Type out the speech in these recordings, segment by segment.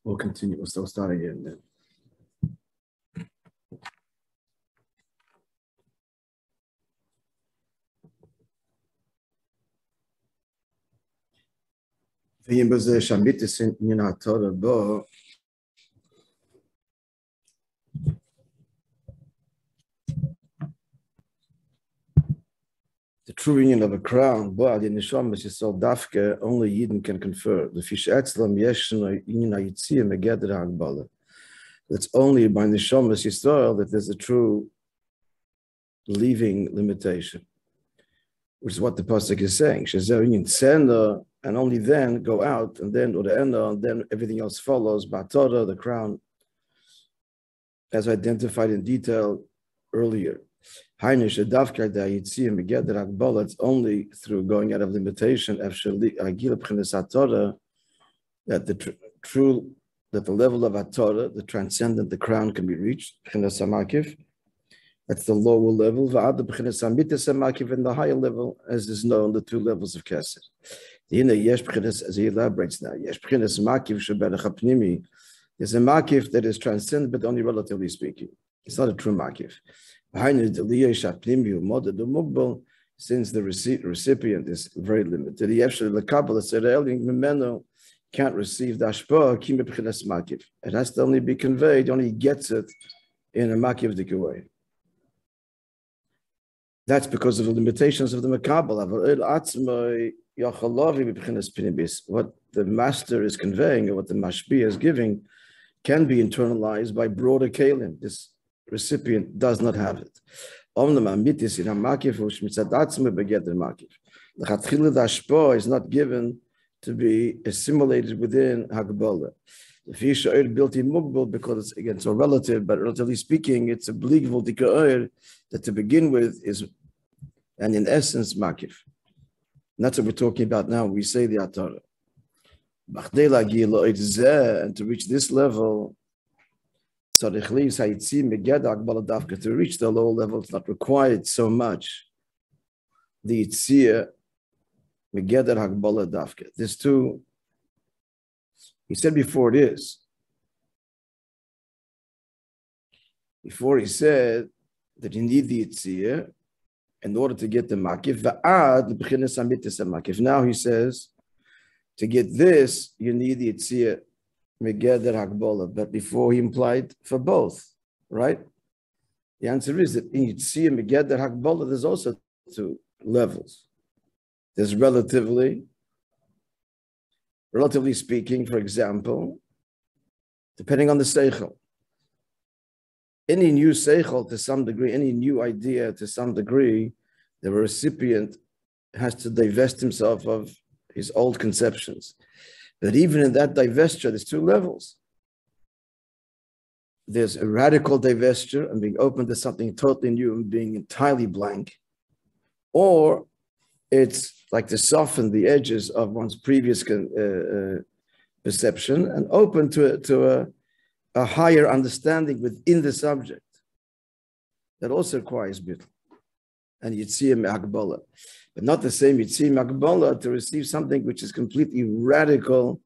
We'll continue. We'll still start again then. The true union of a crown, but in the Neshama is so dafke, only Yidden can confer. The fish etzlam yeshna union ayitzia megeder hagbala. It's only by the Neshama Yisrael that there's a true leaving limitation, which is what the pasuk is saying. Shezer union Tzeno, and only then go out, and then Ure'eno, and then everything else follows. Ba'Torah, the crown, as identified in detail earlier. It's only through going out of limitation that the level of Torah, the transcendent, the crown, can be reached. That's the lower level. And the higher level, as is known, the two levels of Kesed. As he elaborates now, there's a makif that is transcendent, but only relatively speaking. It's not a true makif. Since the recipient is very limited, can't receive the ashpa. It has to only be conveyed, only gets it in a makif way. That's because of the limitations of the makabel. What the master is conveying, or what the mashbi is giving, can be internalized by broader kalim. This recipient does not have it. The ashpa is not given to be assimilated within Hagbola. Because it's, again, so relative, but relatively speaking, it's a believable dika'ir that to begin with is, and in essence, makif. And that's what we're talking about now. We say the Atara. And to reach this level, to reach the lower level, it's not required so much. The Yitzia, Megeder Hagbala Dafka. This too, he said before it is. Before he said that you need the Yitzia in order to get the Makif. Now he says, to get this, you need the Yitzia Megeder Hagbala. But before he implied for both, right? The answer is that in Yitzia Megeder Hagbala, there's also two levels. There's relatively speaking, for example, depending on the seichel. Any new seichel to some degree, any new idea to some degree, the recipient has to divest himself of his old conceptions. But even in that divestiture, there's two levels. There's a radical divestiture and being open to something totally new and being entirely blank. Or it's like to soften the edges of one's previous perception and open to a higher understanding within the subject. That also requires bittul and yitzia me'akbala, but not the same yitzia me'akbala to receive something which is completely radical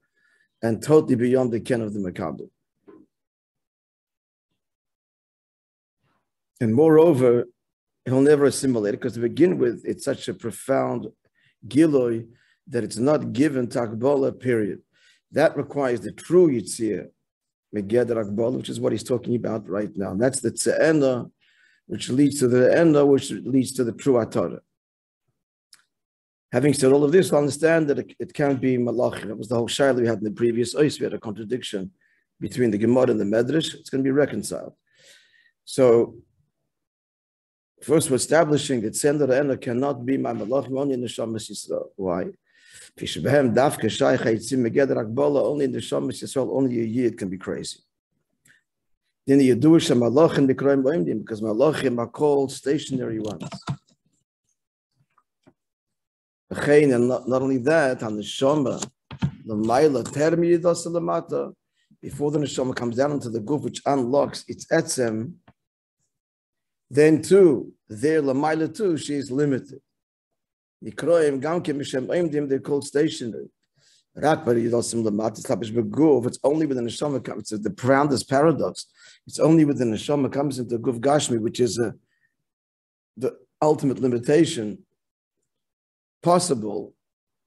and totally beyond the ken of the makabel. And moreover, he'll never assimilate it because to begin with, it's such a profound giloi that it's not given to Akbala, period. That requires the true Yitzia, Megeder Akbala, which is what he's talking about right now. And that's the Tzaina, which leads to the Enda, which leads to the true Atara. Having said all of this, we'll understand that it can't be Malachim. That was the whole Shaila we had in the previous Ois. We had a contradiction between the Gemara and the Medrash. It's going to be reconciled. So, first, we're establishing that Sender Ena cannot be my Malachim only in the Shamas Yisrael. Why? Only in the Shamas Yisrael, only a Yid can be crazy. Then the Yedush Malachim because Malachim are called stationary ones. And not only that, on the Shama, the Maila Termi Yidasalamata, before the Neshama comes down into the Guf, which unlocks its Etzem, then too, there Lamaila too, she is limited. They're called stationary. It's only when the neshama comes. It's the profoundest paradox. It's only when the neshama comes into guf gashmi, which is the ultimate limitation possible.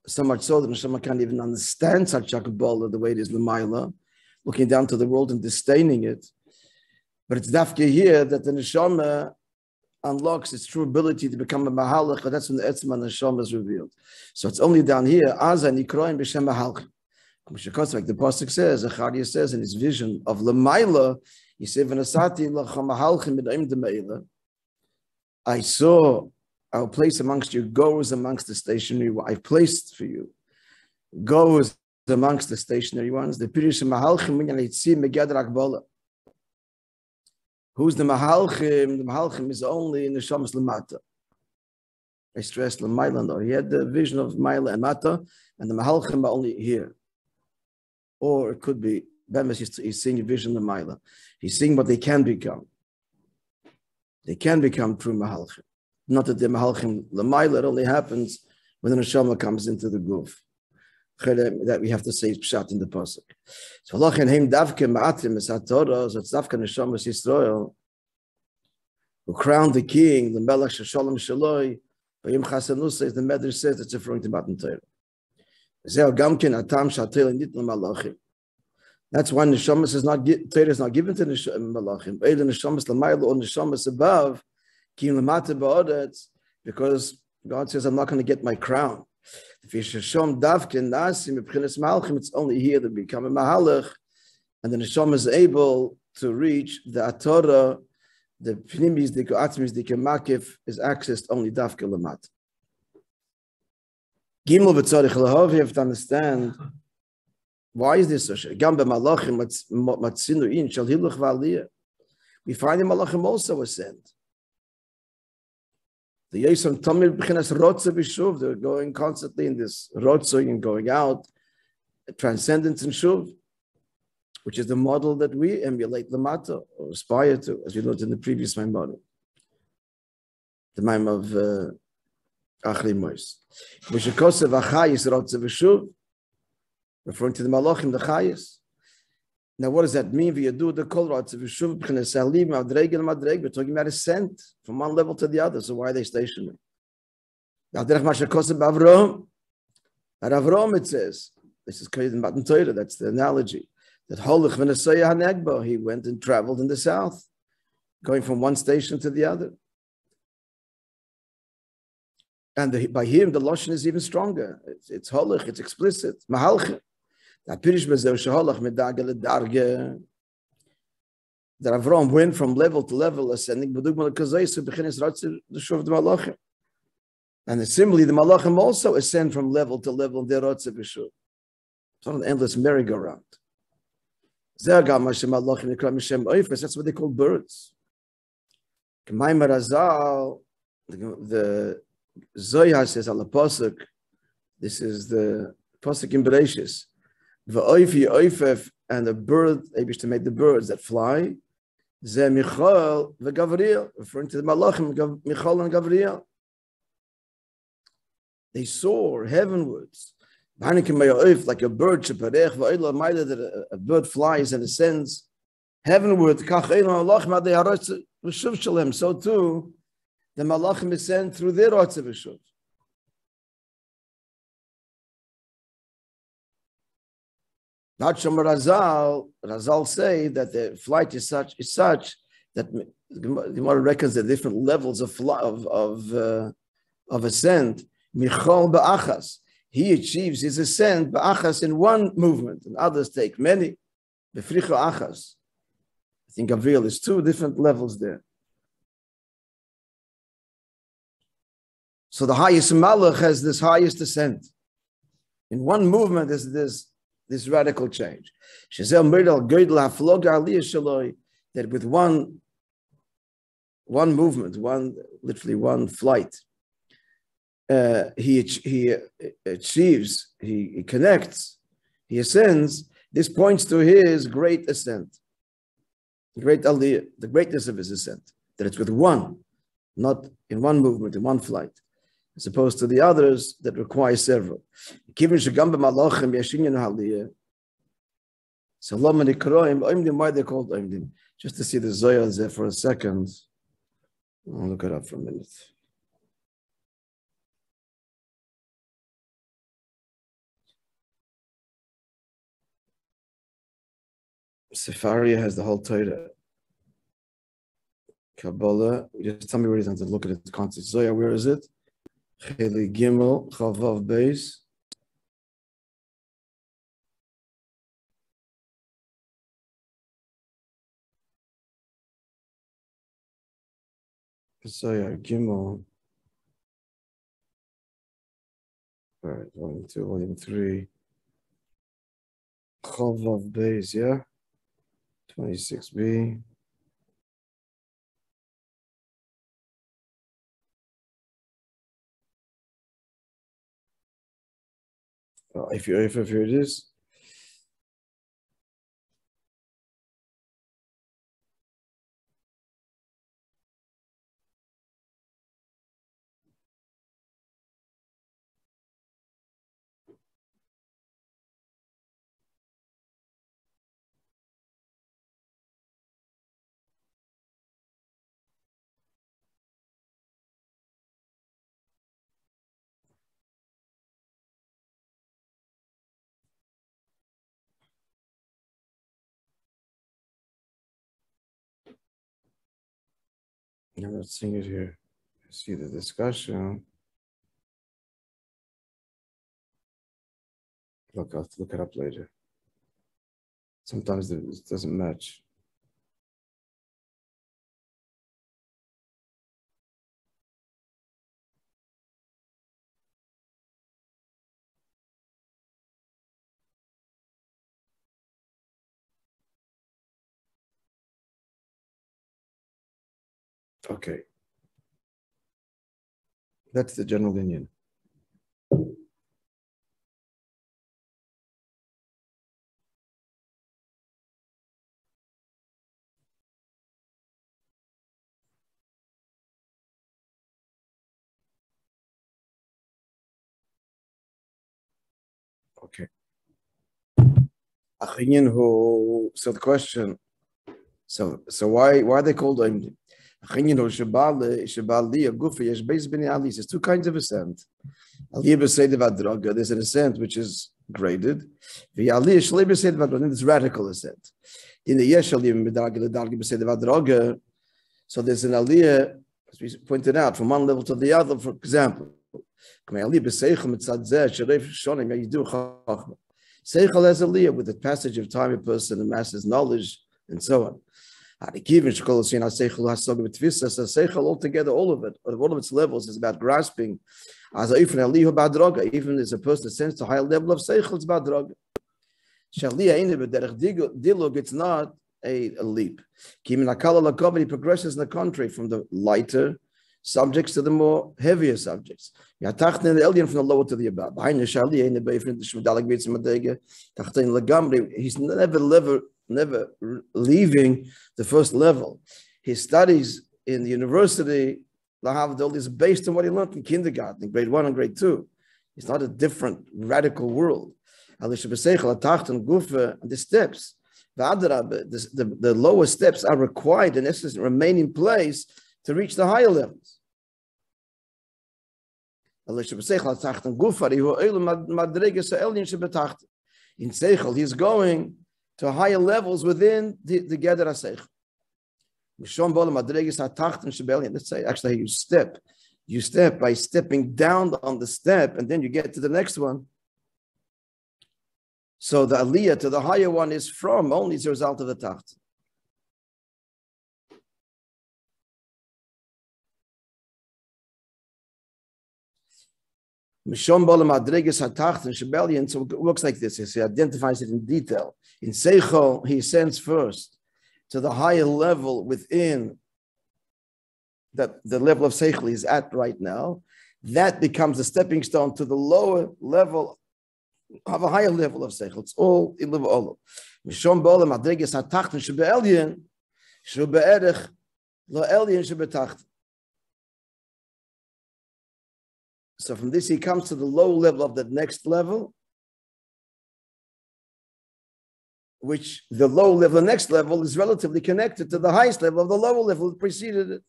So much so that the neshama can't even understand such Kabbalah the way it is l'mayla, looking down to the world and disdaining it. But it's dafke here that the neshama unlocks its true ability to become a mahalach, but that's when the etzem and the neshama is revealed. So it's only down here, Aza nikroim b'shem mahalch. Like the pasuk says, Zechariah says in his vision of l'mayla, he said, "V'nasati l'cha mahalchim b'na'im d'me'ila." I saw, I'll place amongst you goers amongst the stationary ones. I've placed for you goers amongst the stationary ones. The pirish mahalchim minyan yitzim megeder akbala. Who's the mahalchim? The mahalchim is only in the shamas lamata. I stressed l'mayla. He had the vision of mayla and mata, and the mahalchim are only here. Or it could be Bemes. He's seeing a vision of mayla. He's seeing what they can become. They can become true mahalchim. Not that the mahalchim l'mayla. It only happens when the neshama comes into the guf. That we have to say pshat in the pasuk. So lachin heim davke ma'atim es haTorah. So it's davke neshamas Yisrael who crowned the king, the melech shalom shaloi. Vayim chasanusa, as the Medrash says, it's referring to Matan Torah. Zeh gamkin atam shatel nit l'malachim. That's why neshamas is not Torah is not given to malachim. Either neshamas l'mayla or neshamas above, ki l'mata ba'oretz, because God says, I'm not going to get my crown. It's only here to become a mahalach, and the neshama is able to reach the Torah, the pnimis, the atmis, the kemakif is accessed only dafke lamat. Gimel v'tzarich lahov, you have to understand why is this so? Gam b'malachim matzinu in shal hiluch v'aliyah. We find the malachim also ascend. The Yesam Tamil B'chinas Rotza B'Shuv, they're going constantly in this Rotza and going out, transcendence and Shuv, which is the model that we emulate Lamata or aspire to, as we learned in the previous Maimon, the Maim of Achli Mois. Mishikosev Achayis Rotza B'Shuv, referring to the Malachim, the Chayis. Now, what does that mean? We're talking about ascent from one level to the other. So why are they stationary? At Avram, it says, this is in Matan Torah, that's the analogy, that he went and traveled in the south, going from one station to the other. And by him, the Lashon is even stronger. It's holach, it's explicit. Mahalchim. That Avram went from level to level, ascending. And similarly, the Malachim also ascend from level to level. It's not an endless merry-go-round. That's what they call birds. The Zohar says, "Al pasuk." This is the pasuk in Bereshis. And the bird, Abish to make the birds that fly, Zeh Michal v'Gavriel, referring to the Malachim, Michal and Gavriel. They soar heavenwards. Like a bird, that a bird flies and ascends heavenward. So too, the Malachim ascend through their Rotze V'Shuv. Not Shomer Razal say that the flight is such that the Gemara reckons the different levels of ascent. Michal ba'achas, he achieves his ascent ba'achas in one movement, and others take many. Befricha achas. I think Gabriel is two different levels there. So the highest Malach has this highest ascent. In one movement, there's this radical change. That with one movement, literally one flight, he achieves, he connects, he ascends. This points to his great ascent, great aliyah, the greatness of his ascent. That it's with one, not in one movement, in one flight. as opposed to the others that require several. So why they're called oimdim? Just to see the Zohar there for a second. I'll look it up for a minute. Sefaria has the whole Torah. Kabbalah, just tell me where it is to look at its concept. Zohar, where is it? Cheli Gimel, Chavav Beis. Zohar Gimel. All right, 1, 2, volume 3. Chavav Beis, yeah? 26b. If here it is. I'm not seeing it here. I see the discussion. Look, I'll look it up later. Sometimes it doesn't match. Okay. That's the general union. Okay. So the question, so why are they called Oimdim? There's two kinds of ascent. There's an ascent which is graded. It's radical ascent. In the so there's an aliyah, as we pointed out, from one level to the other. For example, Seichel has aliyah with the passage of time, a person amasses knowledge and so on. Seichel altogether, all of its levels is about grasping. Even as a person ascends to a higher level of Seichel, it's about draga. It's not a leap. He progresses in the contrary from the lighter subjects to the more heavier subjects. From the lower to the above. He's never leaving the first level. His studies in the university is based on what he learned in kindergarten, in grade 1 and grade 2. It's not a different radical world. The steps, the lower steps are required and necessary, remain in place to reach the higher levels. In Seichel, he's going to higher levels within the Geder HaSeichel. Let's say, actually, you step by stepping down on the step, and then you get to the next one. So the aliyah to the higher one is from only as a result of the tacht. So it looks like this. He identifies it in detail. In Seichel, he ascends first to the higher level within that the level of Seichel he's at right now. That becomes a stepping stone to the lower level of a higher level of Seichel. It's all in the Olo. So from this, he comes to the low level of the next level, which the low level, the next level is relatively connected to the highest level of the lower level that preceded it.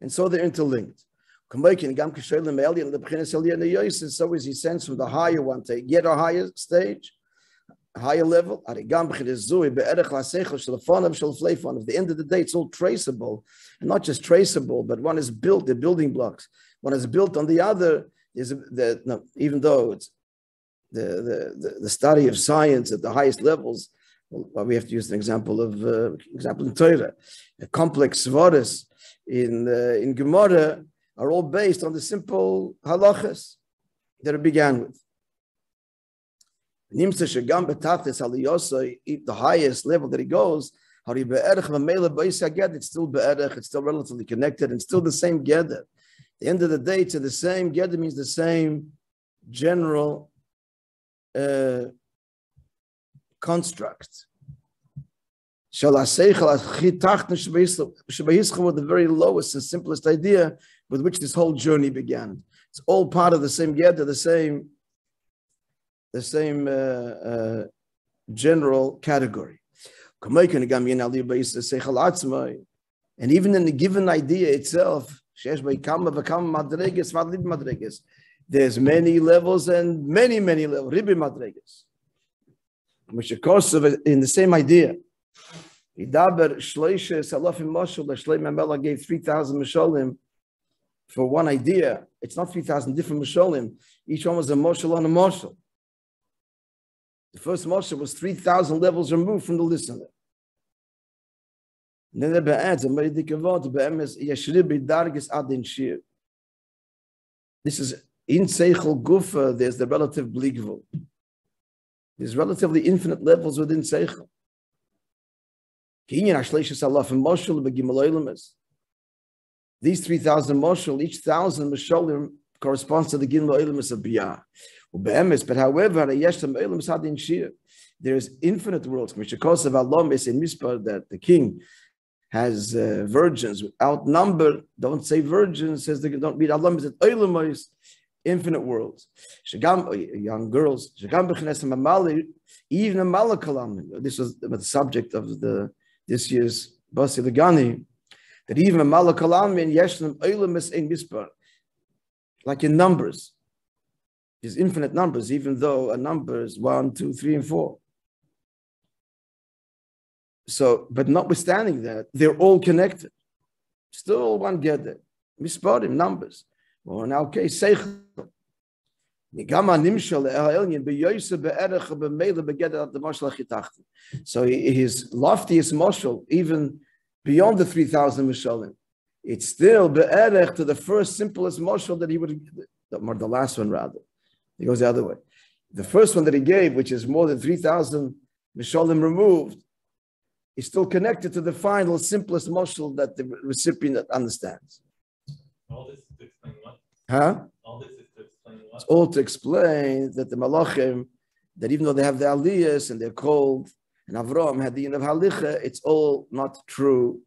And so they're interlinked. So as he sends from the higher one to get a higher stage, higher level. At the end of the day, it's all traceable. And not just traceable, but one is built, the building blocks. One is built on the other, even though it's the study of science at the highest levels, well, we have to use an example in Torah. A complex svaras in Gemara are all based on the simple halachas that it began with. The highest level that he goes, it's still be'erech, it's still relatively connected, and still the same gedder. At the end of the day, the same gedder means the same general construct. The very lowest and simplest idea with which this whole journey began. It's all part of the same gedder, the same general category. And even in the given idea itself, there's many levels and many levels. In the same idea, Shloimeh gave 3,000 Misholim for one idea. It's not 3,000 different Misholim. Each one was a Moshel on a Moshel. The first Moshel was 3,000 levels removed from the listener. And then the adds a very dikavot, this is in Seichel Gufa, there's the relative bligvul. There's relatively infinite levels within Seichel. These 3,000 moshel, each 1,000 moshelim corresponds to the Gimel Olamus of Biyah. But however, there is infinite worlds. Because of Alomis in Mispar, that the king has virgins without number. Don't say virgins, says they don't read Alomis at Olamis, infinite worlds. Young girls, even a malakalam. This was the subject of this year's Basi Legani, that even a malakalam in Yeshlam Olamis in Mispar, like in numbers. There's infinite numbers, even though a number is 1, 2, 3, and 4. So, but notwithstanding that, they're all connected. Still one gedder. Misparim, numbers. Or in our case, Seichel. So his loftiest moshel, even beyond the 3,000 moshelim, it's still be'erech to the first simplest moshel that he would, or the last one rather. He goes the other way. The first one that he gave, which is more than 3,000 moshelim removed, is still connected to the final simplest moshel that the recipient understands. All this is to explain what? Huh? All this is to explain what? It's all to explain that the malachim, that even though they have the aliyahs and they're called, and Avram had the yin of halicha, it's all not true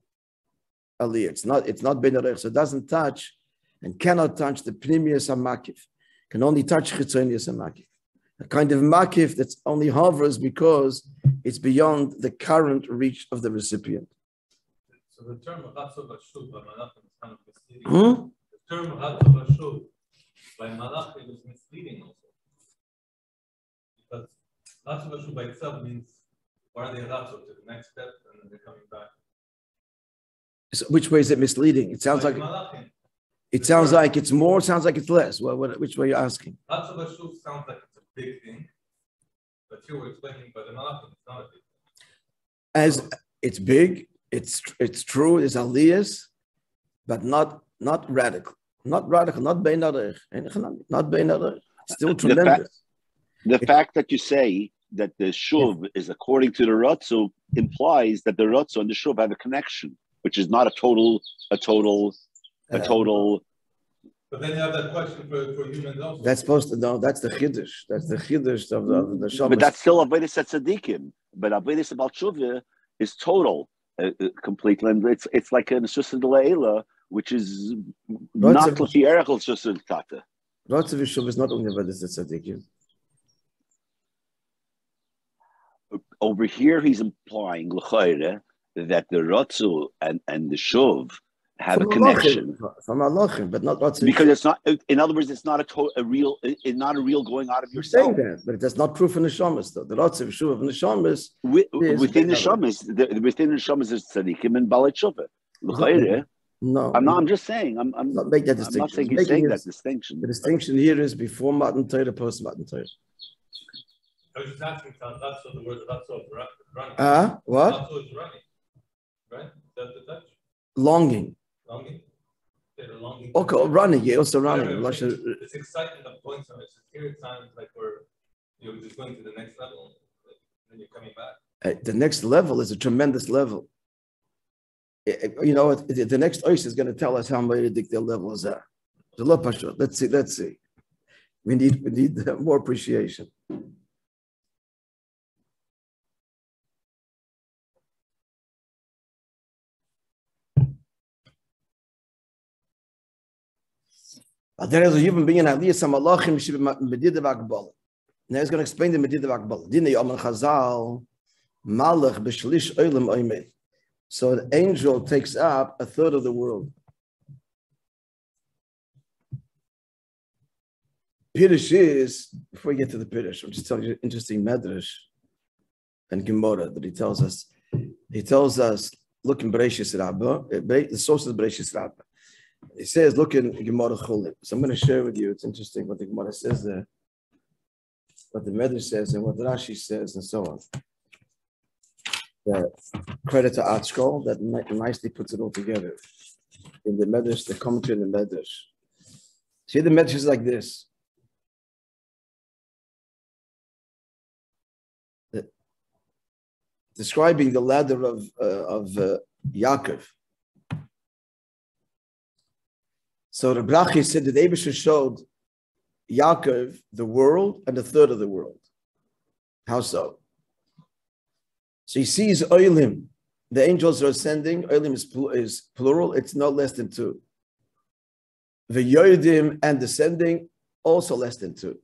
aliyah. It's not ben arech, so it doesn't touch and cannot touch the pnimius hamakif. Can only touch chitzonius hamakif. A kind of makif that only hovers because it's beyond the current reach of the recipient. So the term Ratzo Bashut by Malachim is kind of misleading. The term Ratzo Bashut by Malachim is misleading also. Because Ratzo Bashut by itself means why are they Ratzo to the next step and then they're coming back? So which way is it misleading? It sounds like it sounds like it's more, sounds like it's less. Which way are you asking? Ratzo Bashut sounds like it's a big thing, but you were explaining by the Malachim it's not a big thing. As it's big, it's true, it's aliyahs, but not radical. Not radical, not bein arech. Not bein arech. Still tremendous. The fact that you say that the shuv is according to the Ratzu implies that the Ratzu and the shuv have a connection, which is not a total. But then you have that question for humans also. That's supposed to know. That's the chiddush. That's the chiddush of the Shabbos. But that's still avodas tzadikim. But avodas about shuvah is total, completely. And it's like an susan de leila, which is not the erechel susan tata. Ratzav Yishuv is not only about this tzaddikim. Over here, he's implying l'chayre that the Ratzu and the Shuv have From a connection. From Malachim, but not Ratzav. Because it's not, in other words, it's not a real going out of You're yourself. saying that, but that's not true for Neshamas, though. The Ratzav Yishuv of Neshamas within the Neshamas is tzaddikim and Balei Tshuva. L'chayre. No, I'm just saying. I'm not making that distinction. I'm not saying he's saying that distinction. The distinction here is before Matan Torah, post Matan Torah. I was just asking, that's what the word Ratzo is running. What? Ratzo is running, right? Is that the touch? Longing. Longing? Longing. Okay, running, yeah, also running. It's excitement of going somewhere. Here it sounds like you're just going to the next level, and you're coming back. The next level is a tremendous level. You know, the next ice is going to tell us how meridic their levels are. Let's see. We need more appreciation. There is a human being, Aliyah Samalachim, Medida Vakbala. Now he's going to explain the Medida Vakbala. Dina Yom Chazal, Malach B'Shlish Olam Oimei. So the angel takes up a third of the world. Pirush is, before we get to the Pirush, I'm just telling you an interesting Medrash and Gemara that he tells us. He tells us, look in Bereishis Rabbah, the source is Bereishis Rabbah. He says, look in Gemara Chulim. So I'm going to share with you, it's interesting what the Gemara says there, what the Medrash says and what Rashi says and so on. The credit to Tzeno that nicely puts it all together. In the Medrash, the commentary in the Medrash. See, the Medrash is like this. Describing the ladder of Yaakov. So the Brachi said that Eibusha showed Yaakov the world and a third of the world. How so? So he sees Oilim. The angels are ascending. Oilim is plural. It's no less than two. The Yodim and descending, also less than two.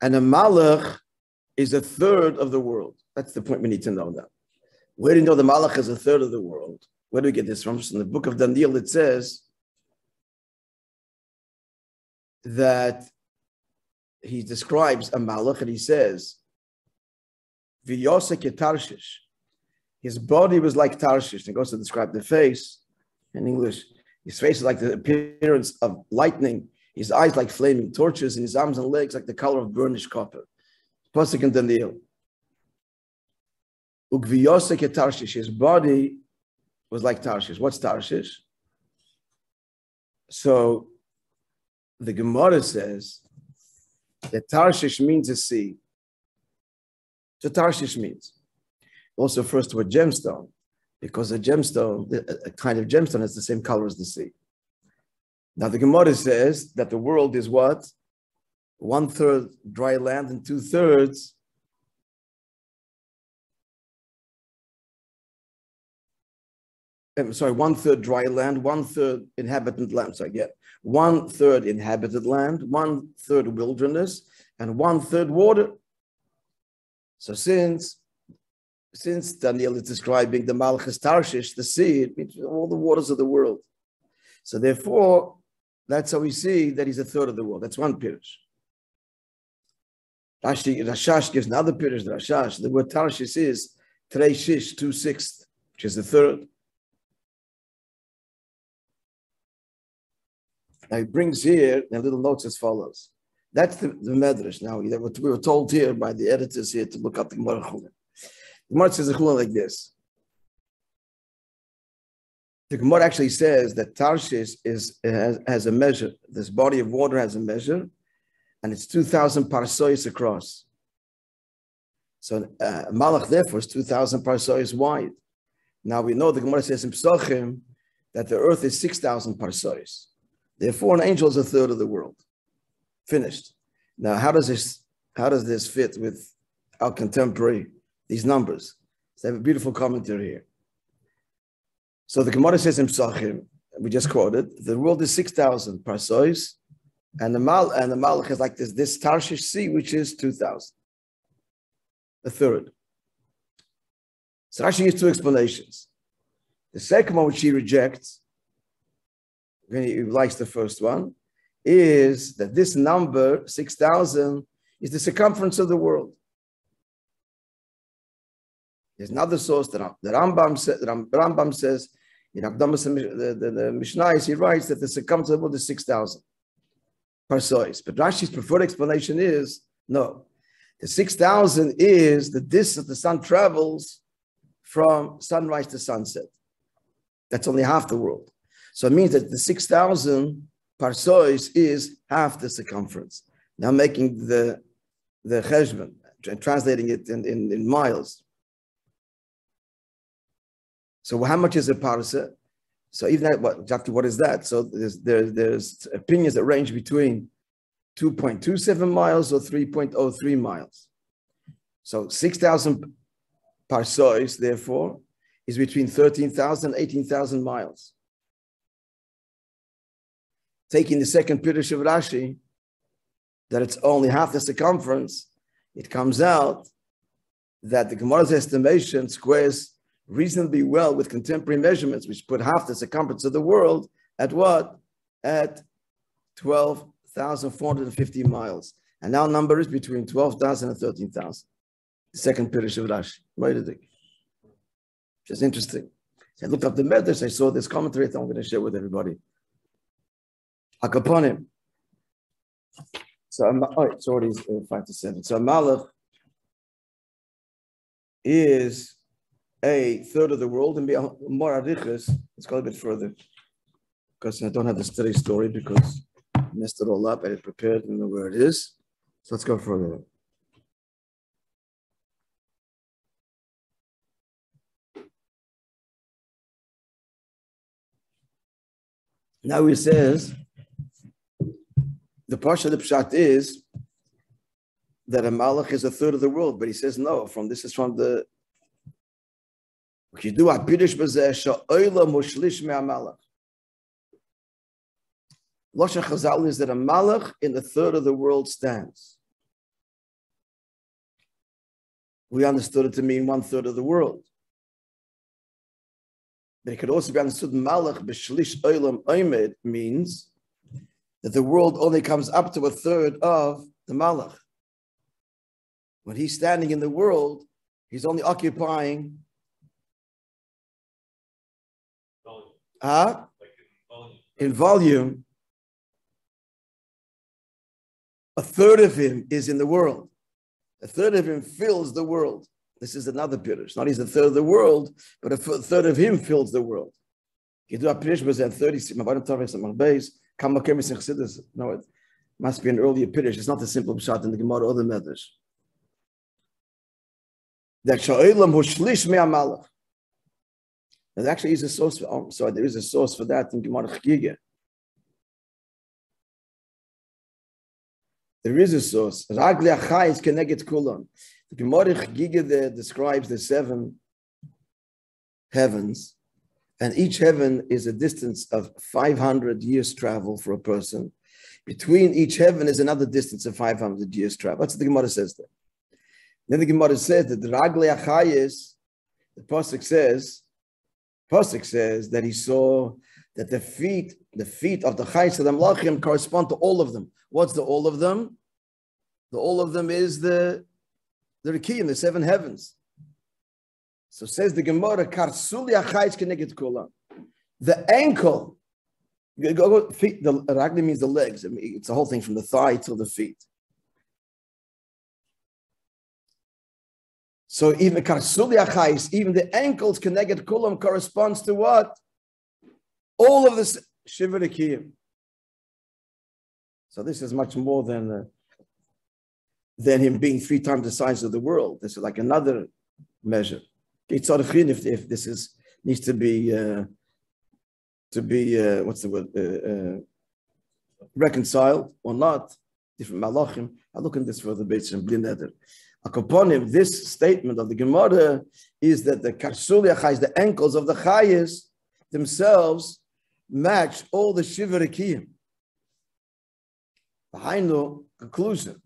And a Malach is a third of the world. That's the point we need to know now. Where do you know the Malach is a third of the world? Where do we get this from? So in the book of Daniel, it says that he describes a Malach and he says, V'yosek Tarshish. His body was like Tarshish. He goes to describe the face in English. His face is like the appearance of lightning. His eyes like flaming torches, and his arms and legs like the color of burnished copper. Pasuk in Daniel. Ugviyosek Tarshish. His body was like Tarshish. What's Tarshish? So the Gemara says that Tarshish means a sea. So Tarshish means. Also refers to a gemstone, because a gemstone, a kind of gemstone, has the same color as the sea. Now the Gemara says that the world is what? 1/3 dry land and 2/3 1/3 dry land, 1/3 inhabited land. So I get 1/3 inhabited land, 1/3 wilderness, and 1/3 water. So since Daniel is describing the Malchus Tarshish, the sea, it means all the waters of the world. So therefore, that's how we see that he's a third of the world. That's one pirush. Rashash gives another pirush. The word Tarshish is Trei Shish, 2/6, which is the third. Now he brings here a little notes as follows. That's the Medrash. Now we were told here by the editors here to look up the Gemara Chulin. The Gemara says the Chulin like this. The Gemara actually says that Tarshish has a measure. This body of water has a measure, and it's 2,000 parsois across. So Malach therefore is 2,000 parsois wide. Now we know the Gemara says in Psachim that the earth is 6,000 parsois. Therefore, an angel is a third of the world. Finished. Now, how does this fit with our contemporary, these numbers? So I have a beautiful commentary here. So the Gemara says in Psachim, we just quoted, the world is 6,000 parsois, and the Malach is like this Tarshish sea, which is 2,000. A third. So Rashi gives two explanations. The second one, which he rejects, when he likes the first one, is that this number, 6,000, is the circumference of the world. There's another source that the Rambam says, in Akdamas, the Mishnah, he writes that the circumference of the world is 6,000 parsois. But Rashi's preferred explanation is, no, the 6,000 is the distance the sun travels from sunrise to sunset. That's only half the world. So it means that the 6,000 parsois is half the circumference. Now making the cheshbon, translating it in miles. So how much is a parsa? So even that, exactly what is that? So there's opinions that range between 2.27 miles or 3.03 miles. So 6,000 parsois, therefore, is between 13,000 and 18,000 miles. Taking the second Pirush of Rashi, that it's only half the circumference, it comes out that the Gemara's estimation squares reasonably well with contemporary measurements, which put half the circumference of the world at what? At 12,450 miles. And our number is between 12,000 and 13,000. The second Pirush of Rashi. What do you think? Just interesting. So I looked up the Medrash, I saw this commentary that I'm going to share with everybody. Akaponim. So it's already 5 to 7. So a Malach is a third of the world, and be more arichas. Let's go a bit further, because I don't have the study story because I messed it all up. I had prepared, and know where it is. So let's go further. Now he says the Parsha, the Pshat is that a Malach is a third of the world, but he says no. This is from the Loshen Chazal is that a Malach in the third of the world stands. We understood it to mean 1/3 of the world. But it could also be understood Malach b'shlish olam oimed means that the world only comes up to 1/3 of the Malach. When he's standing in the world, he's only occupying in volume. 1/3 of him is in the world. 1/3 of him fills the world. This is another Pirush. Not he's 1/3 of the world, but 1/3 of him fills the world. No, it must be an earlier Pirush. It's not the simple Pshat in the Gemara or the Medrash. That Sha'olam hu shlish me'amalach. There actually is a source for, there is a source for that in Gemara Chagigah. There is a source. Ragli achayis keneged kulam. The Gemara Chagigah describes the 7 heavens, and each heaven is a distance of 500 years travel for a person. Between each heaven is another distance of 500 years travel. That's what the Gemara says there. Then the Gemara says that the Ragli achayis, the Pasuk says that he saw that the feet of the Chayis of the Malachim correspond to all of them. What's the all of them? The all of them is the Rikiyim, the 7 heavens. So says the Gemara, Karsuli achayis keneged kula. The ankle, feet, the Ragli means the legs. I mean, it's the whole thing from the thigh till the feet. So even Karsuli achayis, even the ankles keneged kulam corresponds to what? All of this Shiva Rikiyim. So this is much more than him being 3 times the size of the world. This is like another measure. If this needs to be what's the word, reconciled or not, different malachim. I'll look at this further bits and blin that. Upon him, this statement of the Gemara is that the karsuli achayis, the ankles of the chayis themselves, match all the Shiva Rekiyim. V'hainu, conclusion.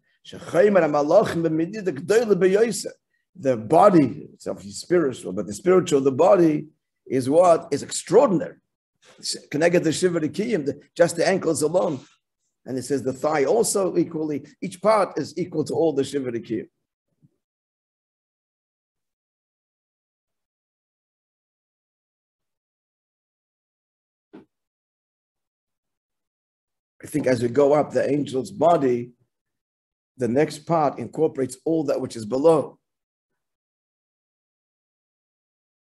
The body, it's obviously spiritual, but the spiritual, the body is what is extraordinary. Connected to Shiva Rekiyim, just the ankles alone. And it says the thigh also equally, each part is equal to all the Shiva Rekiyim. I think as we go up the angel's body, the next part incorporates all that which is below.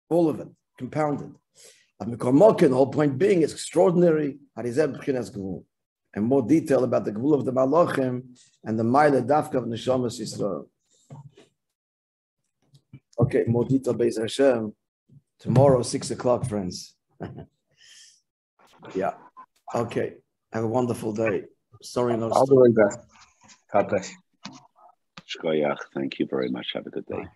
All of it, compounded. The whole point being is extraordinary. And more detail about the Gvul of the Malachim and the Maila Dafka of Neshamas Yisrael. Okay, more detail Beis Hashem. Tomorrow, 6 o'clock, friends. Yeah. Okay. Have a wonderful day. Sorry, no. I'll be right back. God bless. Shkoyach. Thank you very much. Have a good day. Bye.